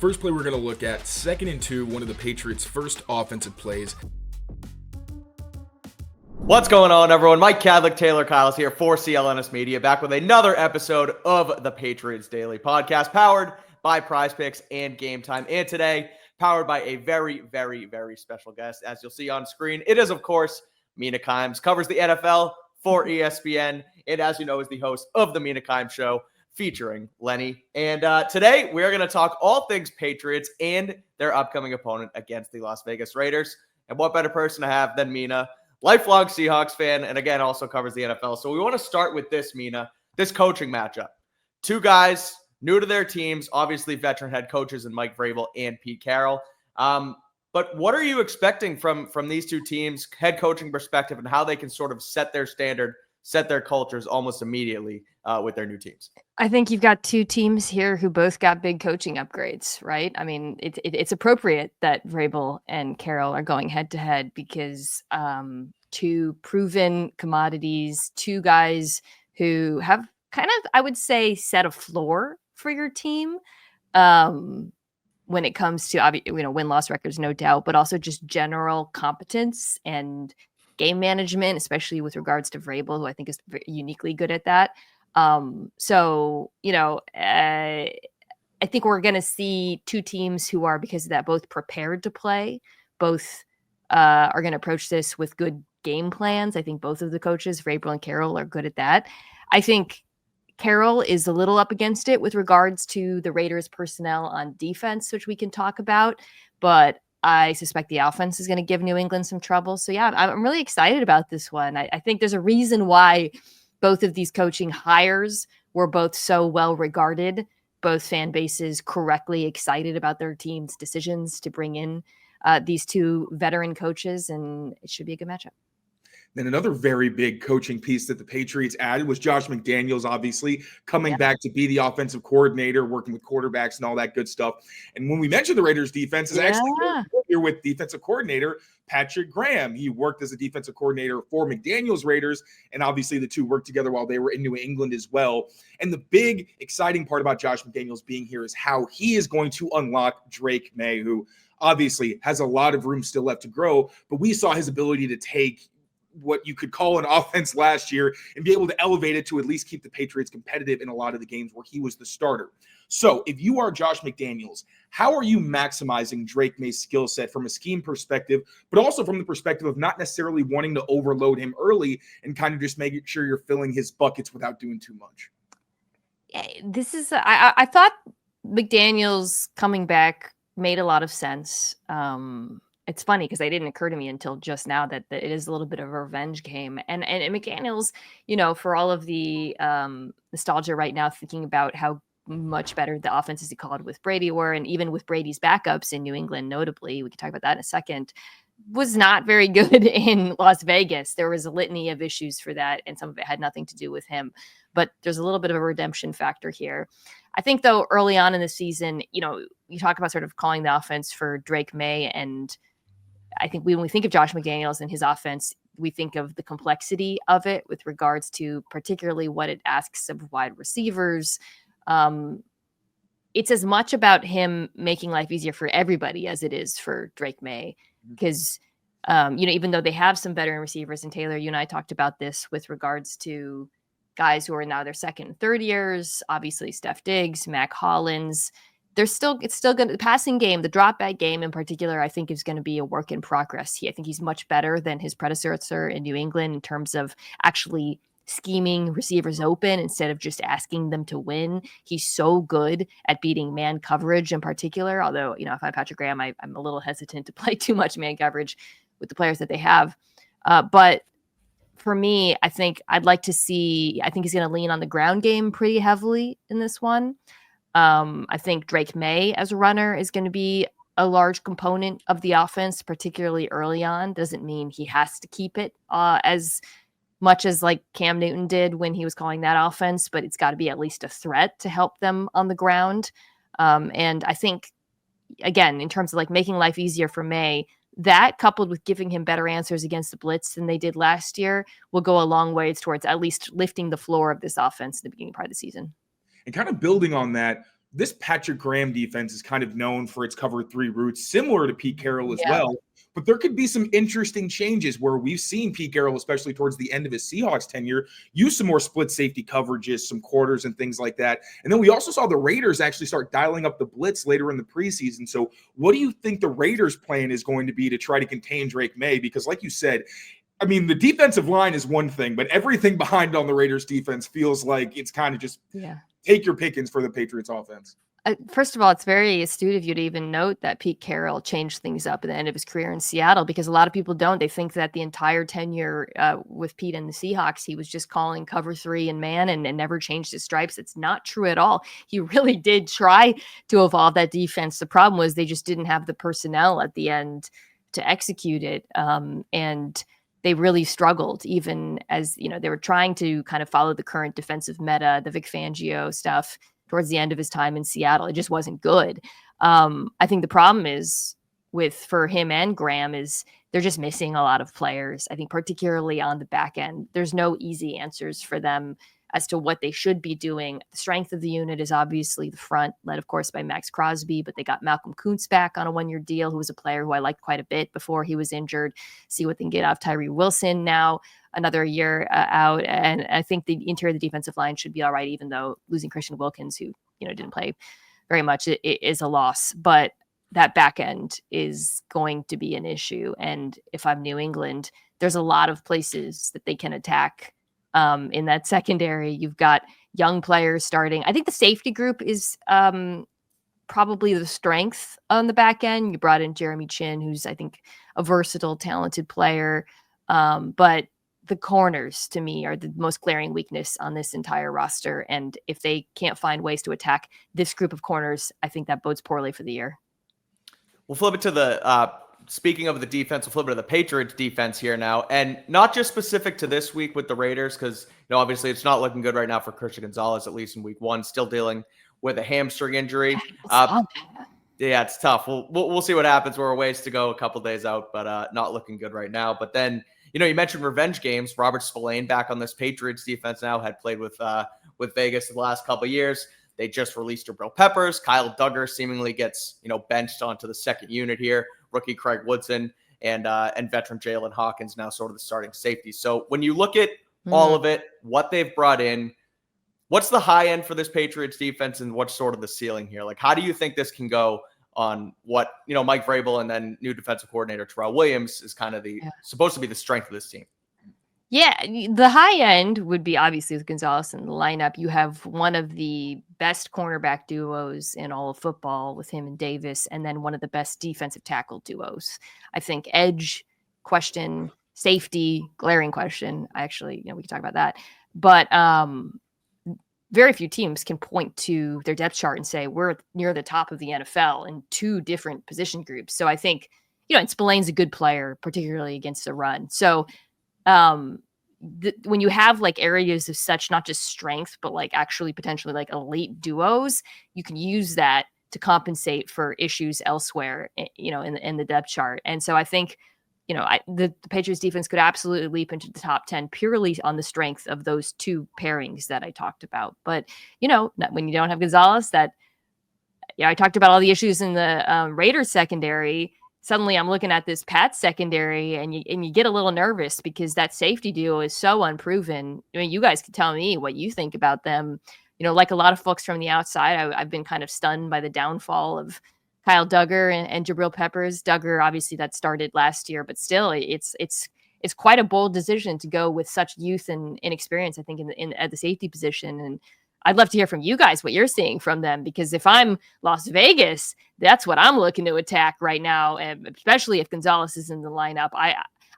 First play we're going to look at, 2nd and 2, one of the Patriots' first offensive plays. What's going on, everyone? Mike Kadlick, Tayler Kyles here for CLNS Media, back with another episode of the Patriots Daily Podcast, powered by PrizePicks and Gametime. And today, powered by a very, very, very special guest. As you'll see on screen, it is, of course, Mina Kimes, covers the NFL for ESPN, and as you know, is the host of the Mina Kimes Show, featuring Lenny. And today, we're going to talk all things Patriots and their upcoming opponent against the Las Vegas Raiders. And what better person to have than Mina, lifelong Seahawks fan, and again, also covers the NFL. So we want to start with this, Mina, this coaching matchup. Two guys new to their teams, obviously veteran head coaches in Mike Vrabel and Pete Carroll. But what are you expecting from these two teams, head coaching perspective, and how they can sort of set their standard, set their cultures almost immediately with their new teams? I think you've got two teams here who both got big coaching upgrades, right? I mean, it's appropriate that Vrabel and Carroll are going head to head because two proven commodities, two guys who have kind of, I would say, set a floor for your team when it comes to, win-loss records, no doubt, but also just general competence and game management, especially with regards to Vrabel, who I think is uniquely good at that. I think we're going to see two teams who are, because of that, both prepared to play, both are going to approach this with good game plans. I think both of the coaches, Vrabel and Carroll, are good at that. I think Carroll is a little up against it with regards to the Raiders personnel on defense, which we can talk about, but I suspect the offense is going to give New England some trouble. So yeah, I'm really excited about this one. I think there's a reason why both of these coaching hires were both so well regarded, both fan bases correctly excited about their team's decisions to bring in these two veteran coaches, and it should be a good matchup. Then another very big coaching piece that the Patriots added was Josh McDaniels, obviously, coming back to be the offensive coordinator, working with quarterbacks and all that good stuff. And when we mentioned the Raiders defense, is actually here with defensive coordinator Patrick Graham. He worked as a defensive coordinator for McDaniels Raiders, and obviously the two worked together while they were in New England as well. And the big exciting part about Josh McDaniels being here is how he is going to unlock Drake Maye, who obviously has a lot of room still left to grow, but we saw his ability to take what you could call an offense last year and be able to elevate it to at least keep the Patriots competitive in a lot of the games where he was the starter. So if you are Josh McDaniels, how are you maximizing Drake Maye's skill set from a scheme perspective, but also from the perspective of not necessarily wanting to overload him early and kind of just making sure you're filling his buckets without doing too much? I thought McDaniels coming back made a lot of sense. It's funny because it didn't occur to me until just now that it is a little bit of a revenge game. And McDaniels, for all of the nostalgia right now, thinking about how much better the offenses he called with Brady were, and even with Brady's backups in New England, notably, we can talk about that in a second, was not very good in Las Vegas. There was a litany of issues for that, and some of it had nothing to do with him. But there's a little bit of a redemption factor here. I think, though, early on in the season, you talk about sort of calling the offense for Drake Maye, and I think when we think of Josh McDaniels and his offense, we think of the complexity of it with regards to particularly what it asks of wide receivers. It's as much about him making life easier for everybody as it is for Drake Maye, because, even though they have some veteran receivers, and Tayler, you and I talked about this with regards to guys who are now their second and third years, obviously Steph Diggs, Mac Hollins, it's still going to, the passing game, the drop back game in particular, I think is going to be a work in progress. I think he's much better than his predecessor in New England in terms of actually scheming receivers open instead of just asking them to win. He's so good at beating man coverage in particular. Although, if I'm Patrick Graham, I'm a little hesitant to play too much man coverage with the players that they have. But for me, I think he's going to lean on the ground game pretty heavily in this one. I think Drake Maye as a runner is going to be a large component of the offense, particularly early on. Doesn't mean he has to keep it as much as like Cam Newton did when he was calling that offense, but it's got to be at least a threat to help them on the ground. And I think, again, in terms of like making life easier for Maye, that coupled with giving him better answers against the blitz than they did last year will go a long ways towards at least lifting the floor of this offense in the beginning part of the season. And kind of building on that, this Patrick Graham defense is kind of known for its cover 3 roots, similar to Pete Carroll as well. But there could be some interesting changes where we've seen Pete Carroll, especially towards the end of his Seahawks tenure, use some more split safety coverages, some quarters and things like that. And then we also saw the Raiders actually start dialing up the blitz later in the preseason. So what do you think the Raiders' plan is going to be to try to contain Drake Maye? Because like you said, I mean, the defensive line is one thing, but everything behind on the Raiders defense feels like it's kind of just take your pickings for the Patriots offense. First of all, it's very astute of you to even note that Pete Carroll changed things up at the end of his career in Seattle, because a lot of people don't. They think that the entire tenure with Pete and the Seahawks, he was just calling cover 3 and man and never changed his stripes. It's not true at all. He really did try to evolve that defense. The problem was they just didn't have the personnel at the end to execute it. And they really struggled, even as, they were trying to kind of follow the current defensive meta, the Vic Fangio stuff towards the end of his time in Seattle. It just wasn't good. I think the problem is for him and Graham is they're just missing a lot of players. I think particularly on the back end, there's no easy answers for them as to what they should be doing. The strength of the unit is obviously the front, led of course by Maxx Crosby, but they got Malcolm Kuntz back on a 1-year deal, who was a player who I liked quite a bit before he was injured. See what they can get out of Tyree Wilson now, another year out. And I think the interior of the defensive line should be all right, even though losing Christian Wilkins, who didn't play very much, it is a loss. But that back end is going to be an issue. And if I'm New England, there's a lot of places that they can attack. In that secondary, you've got young players starting. I think the safety group is probably the strength on the back end. You brought in Jeremy Chin, who's, I think, a versatile, talented player. But the corners, to me, are the most glaring weakness on this entire roster. And if they can't find ways to attack this group of corners, I think that bodes poorly for the year. We'll flip it to the speaking of the defense, we'll flip it to the Patriots defense here now. And not just specific to this week with the Raiders, because, obviously it's not looking good right now for Christian Gonzalez, at least in week 1, still dealing with a hamstring injury. Yeah, it's tough. We'll see what happens. We're a ways to go, a couple days out, but not looking good right now. But then, you mentioned revenge games. Robert Spillane back on this Patriots defense now, had played with Vegas the last couple of years. They just released Jabril Peppers. Kyle Duggar seemingly gets, benched onto the second unit here. Rookie Craig Woodson and veteran Jalen Hawkins now sort of the starting safety. So when you look at all of it, what they've brought in, what's the high end for this Patriots defense and what's sort of the ceiling here? Like, how do you think this can go on what, Mike Vrabel and then new defensive coordinator Terrell Williams is kind of supposed to be the strength of this team? Yeah, the high end would be obviously with Gonzalez in the lineup. You have one of the best cornerback duos in all of football with him and Davis, and then one of the best defensive tackle duos. I think edge question, safety, glaring question. We can talk about that. But very few teams can point to their depth chart and say we're near the top of the NFL in 2 different position groups. So I think, and Spillane's a good player, particularly against the run. So when you have like areas of such not just strength, but like actually potentially like elite duos, you can use that to compensate for issues elsewhere, in the depth chart. And so I think, the Patriots defense could absolutely leap into the top 10 purely on the strength of those 2 pairings that I talked about. But, when you don't have Gonzalez, I talked about all the issues in the Raiders secondary. Suddenly I'm looking at this Pats secondary and you get a little nervous because that safety duo is so unproven. I mean, you guys can tell me what you think about them. Like a lot of folks from the outside, I've been kind of stunned by the downfall of Kyle Duggar and Jabril Peppers. Duggar, obviously that started last year, but still it's quite a bold decision to go with such youth and inexperience, I think, at the safety position. And I'd love to hear from you guys what you're seeing from them, because if I'm Las Vegas, that's what I'm looking to attack right now, and especially if Gonzalez is in the lineup.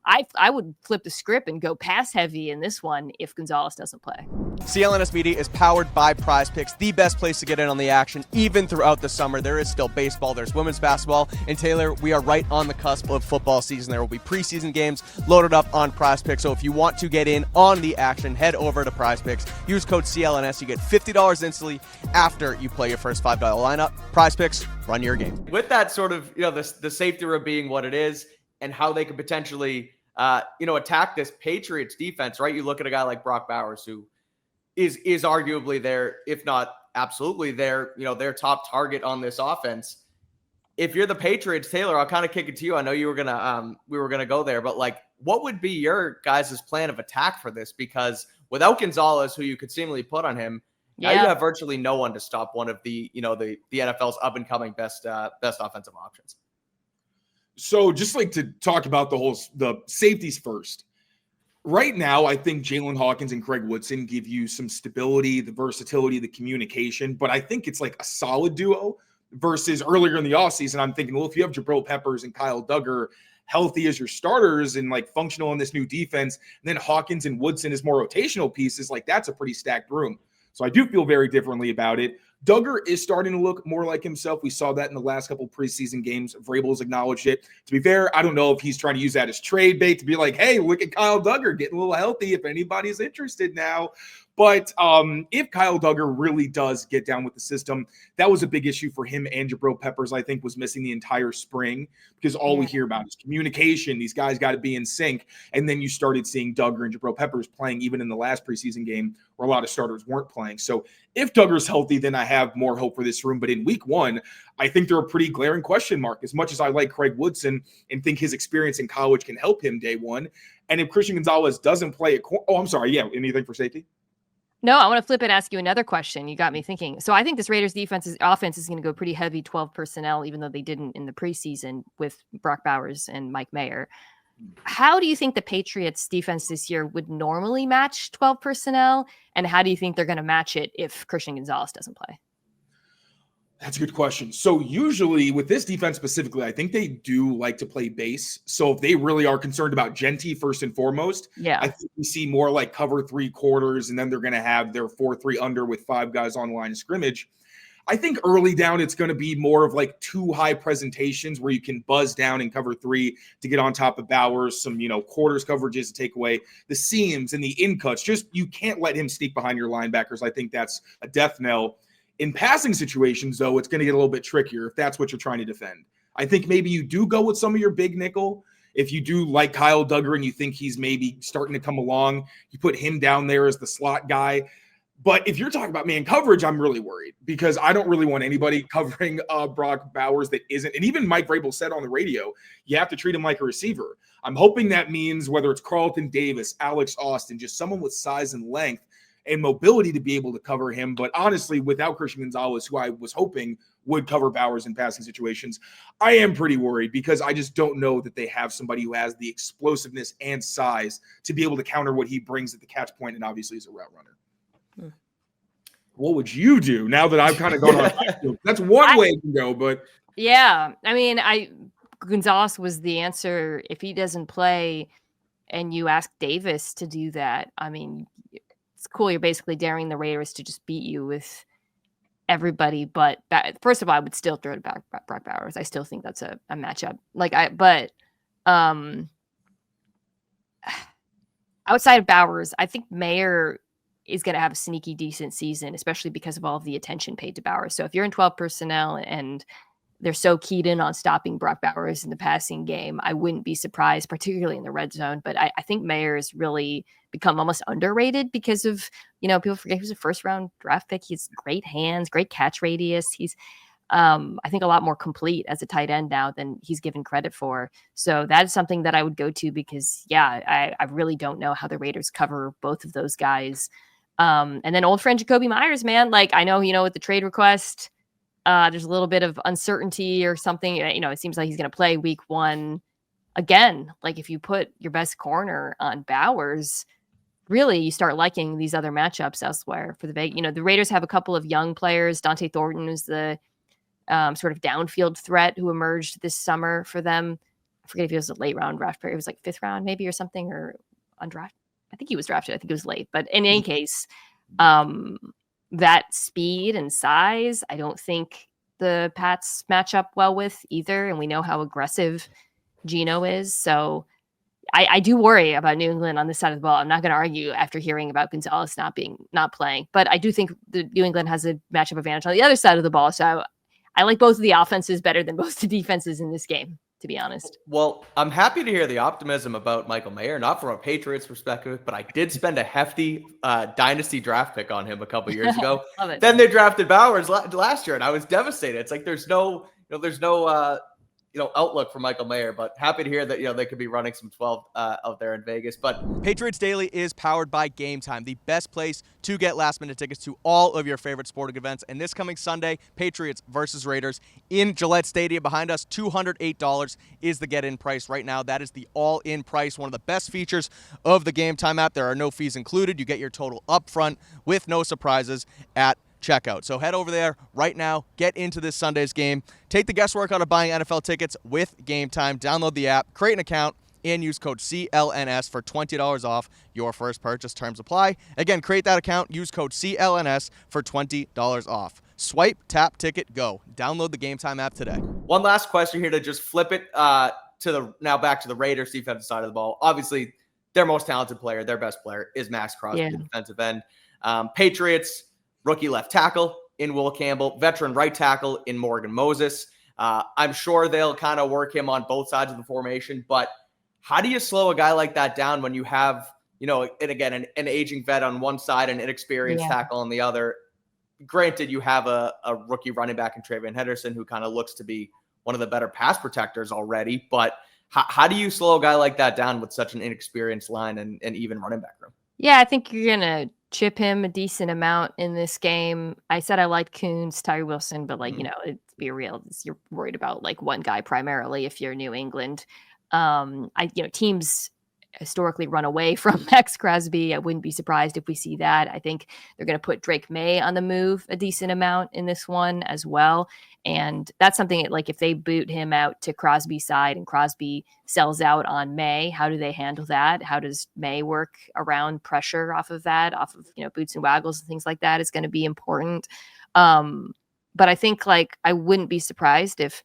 I would flip the script and go pass heavy in this one if Gonzalez doesn't play. CLNS Media is powered by PrizePicks, the best place to get in on the action, even throughout the summer. There is still baseball, there's women's basketball, and Taylor, we are right on the cusp of football season. There will be preseason games loaded up on PrizePicks, so if you want to get in on the action, head over to PrizePicks. Use code CLNS. You get $50 instantly after you play your first $5 lineup. PrizePicks, run your game. With that sort of, the safety room being what it is and how they could potentially attack this Patriots defense, right? You look at a guy like Brock Bowers, who is arguably there, if not absolutely their top target on this offense. If you're the Patriots, Taylor, I'll kind of kick it to you. I know we were gonna go there, but like, what would be your guys' plan of attack for this? Because without Gonzalez, who you could seemingly put on him, now you have virtually no one to stop one of the NFL's up and coming best offensive options. So just like to talk about the safeties first. Right now, I think Jalen Hawkins and Craig Woodson give you some stability, the versatility, the communication, but I think it's like a solid duo versus earlier in the offseason. I'm thinking, well, if you have Jabril Peppers and Kyle Duggar healthy as your starters and like functional in this new defense, and then Hawkins and Woodson as more rotational pieces, like that's a pretty stacked room. So I do feel very differently about it. Duggar is starting to look more like himself. We saw that in the last couple preseason games. Vrabel's acknowledged it. To be fair, I don't know if he's trying to use that as trade bait to be like, hey, look at Kyle Duggar getting a little healthy if anybody's interested now. But if Kyle Duggar really does get down with the system, that was a big issue for him and Jabril Peppers, I think, was missing the entire spring because all we hear about is communication. These guys got to be in sync. And then you started seeing Duggar and Jabril Peppers playing even in the last preseason game where a lot of starters weren't playing. So if Duggar's healthy, then I have more hope for this room. But in week one, I think they're a pretty glaring question mark. As much as I like Craig Woodson and think his experience in college can help him day one. And if Christian Gonzalez doesn't play anything for safety? No, I want to flip it and ask you another question. You got me thinking. So I think this Raiders offense is going to go pretty heavy 12 personnel, even though they didn't in the preseason with Brock Bowers and Mike Mayer. How do you think the Patriots defense this year would normally match 12 personnel? And how do you think they're going to match it if Christian Gonzalez doesn't play? That's a good question. So usually with this defense specifically, I think they do like to play base. So if they really are concerned about Genty first and foremost, I think we see more like cover 3 quarters, and then they're going to have their 4-3 under with 5 guys on the line of scrimmage. I think early down, it's going to be more of like 2 high presentations where you can buzz down and cover 3 to get on top of Bowers, some, quarters coverages to take away the seams and the in cuts. Just, you can't let him sneak behind your linebackers. I think that's a death knell. In passing situations, though, it's going to get a little bit trickier if that's what you're trying to defend. I think maybe you do go with some of your big nickel. If you do like Kyle Duggar and you think he's maybe starting to come along, you put him down there as the slot guy. But if you're talking about man coverage, I'm really worried because I don't really want anybody covering Brock Bowers that isn't. And even Mike Vrabel said on the radio, you have to treat him like a receiver. I'm hoping that means whether it's Carlton Davis, Alex Austin, just someone with size and length and mobility to be able to cover him. But honestly, without Christian Gonzalez, who I was hoping would cover Bowers in passing situations, I am pretty worried because I just don't know that they have somebody who has the explosiveness and size to be able to counter what he brings at the catch point and obviously is a route runner. What would you do now that I've kind of gone on? That's one way to go, but yeah, I mean, Gonzalez was the answer. If he doesn't play and you ask Davis to do that, I mean, it's cool. You're basically daring the Raiders to just beat you with everybody. But first of all, I would still throw it back Brock Bowers. I still think that's a matchup. Outside of Bowers, I think Mayer is going to have a sneaky decent season, especially because of all of the attention paid to Bowers. So if you're in 12 personnel and they're so keyed in on stopping Brock Bowers in the passing game, I wouldn't be surprised, particularly in the red zone. But I think Mayer has really become almost underrated because of, people forget he was a first-round draft pick. He's great hands, great catch radius. He's, I think, a lot more complete as a tight end now than he's given credit for. So that is something that I would go to because, I really don't know how the Raiders cover both of those guys. And then old friend Jacoby Myers, man, I know, with the trade request, there's a little bit of uncertainty or something. It seems like he's going to play week 1 again. If you put your best corner on Bowers, really you start liking these other matchups elsewhere for the the Raiders have a couple of young players. Dante Thornton is the sort of downfield threat who emerged this summer for them. I forget if he was a late round draft player. It was 5th round maybe or something, or undrafted. I think he was drafted. I think it was late, but in any case, that speed and size, I don't think the Pats match up well with either. And we know how aggressive Geno is. So I do worry about New England on this side of the ball. I'm not going to argue after hearing about Gonzalez not playing, but I do think the New England has a matchup advantage on the other side of the ball. So I like both of the offenses better than both the defenses in this game. to be honest. Well, I'm happy to hear the optimism about Michael Mayer, not from a Patriots perspective, but I did spend a hefty dynasty draft pick on him a couple years ago. Love it. Then they drafted Bowers last year, and I was devastated. It's like there's no outlook for Michael Mayer, but happy to hear that, they could be running some 12 out there in Vegas. But Patriots Daily is powered by Gametime, the best place to get last-minute tickets to all of your favorite sporting events. And this coming Sunday, Patriots versus Raiders in Gillette Stadium. Behind us, $208 is the get-in price right now. That is the all-in price, one of the best features of the Gametime app. There are no fees included. You get your total up front with no surprises at checkout. So head over there right now, get into this Sunday's game, take the guesswork out of buying NFL tickets with Gametime, download the app, create an account, and use code CLNS for $20 off your first purchase. Terms apply. Again, create that account, use code CLNS for $20 off. Swipe, tap, ticket, go. Download the Gametime app today. One last question here to just flip it back to the Raiders defensive side of the ball. Obviously, their most talented player, their best player is Maxx Crosby, the defensive end. Patriots, rookie left tackle in Will Campbell, veteran right tackle in Morgan Moses. I'm sure they'll kind of work him on both sides of the formation, but how do you slow a guy like that down when you have, and again, an aging vet on one side and an inexperienced tackle on the other? Granted, you have a rookie running back in Travion Henderson who kind of looks to be one of the better pass protectors already, but how do you slow a guy like that down with such an inexperienced line and even running back room? Yeah, I think you're going to chip him a decent amount in this game. I said I liked Kuntz, Tyree Wilson, but let's be real. You're worried about one guy primarily if you're New England. Teams historically run away from Maxx Crosby. I wouldn't be surprised if we see that. I think they're going to put Drake Maye on the move a decent amount in this one as well. And that's something that, if they boot him out to Crosby's side and Crosby sells out on Maye, how do they handle that? How does Maye work around pressure off of that, off of, boots and waggles and things like that is going to be important. But I think I wouldn't be surprised if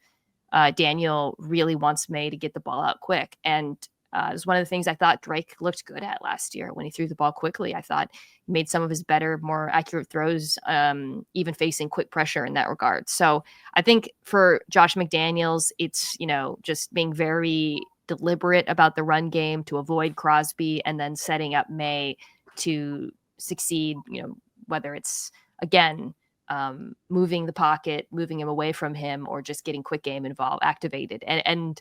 Daniel really wants Maye to get the ball out quick. And it was one of the things I thought Drake looked good at last year when he threw the ball quickly. I thought he made some of his better, more accurate throws, even facing quick pressure in that regard. So I think for Josh McDaniels, it's, just being very deliberate about the run game to avoid Crosby and then setting up Maye to succeed, whether it's, again, moving the pocket, moving him away from him, or just getting quick game activated. And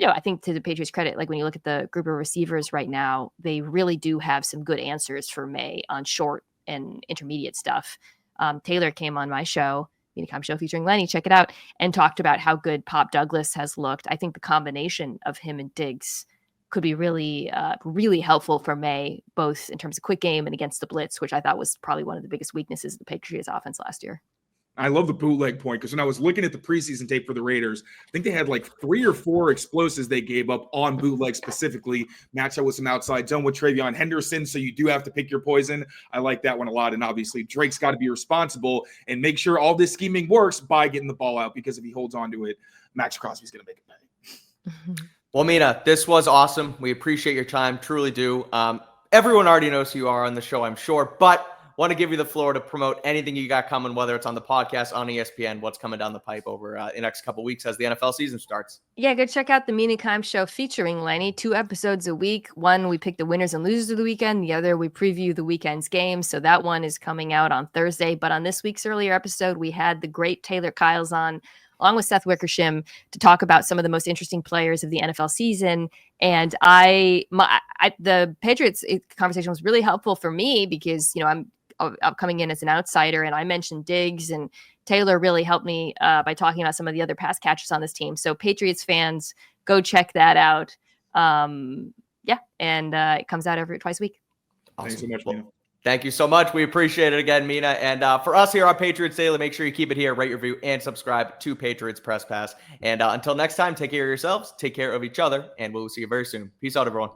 I think to the Patriots' credit, when you look at the group of receivers right now, they really do have some good answers for Maye on short and intermediate stuff. Taylor came on my show, Mina Show featuring Lenny, check it out, and talked about how good Pop Douglas has looked. I think the combination of him and Diggs could be really, really helpful for Maye, both in terms of quick game and against the blitz, which I thought was probably one of the biggest weaknesses of the Patriots offense last year. I love the bootleg point because when I was looking at the preseason tape for the Raiders, I think they had 3 or 4 explosives they gave up on bootleg specifically. Match up with some outside zone with Travion Henderson, so you do have to pick your poison. I like that one a lot, and obviously Drake's got to be responsible and make sure all this scheming works by getting the ball out, because if he holds on to it, Maxx Crosby's going to make it pay. Well, Mina, this was awesome. We appreciate your time, truly do. Everyone already knows who you are on the show, I'm sure, but want to give you the floor to promote anything you got coming, whether it's on the podcast, on ESPN, what's coming down the pipe over the next couple of weeks as the NFL season starts. Yeah, go check out the Mina Show featuring Lenny. 2 episodes a week. One, we pick the winners and losers of the weekend. The other, we preview the weekend's games. So that one is coming out on Thursday. But on this week's earlier episode, we had the great Tayler Kyles on, along with Seth Wickersham, to talk about some of the most interesting players of the NFL season. And the Patriots conversation was really helpful for me because, I'm coming in as an outsider, and I mentioned Diggs, and Taylor really helped me by talking about some of the other pass catchers on this team. So Patriots fans, go check that out. And it comes out twice a week. Awesome. Thanks so much, Mina. Thank you so much. We appreciate it again, Mina. And for us here on Patriots Daily, make sure you keep it here, rate, review, and subscribe to Patriots Press Pass. And until next time, take care of yourselves, take care of each other, and we'll see you very soon. Peace out, everyone.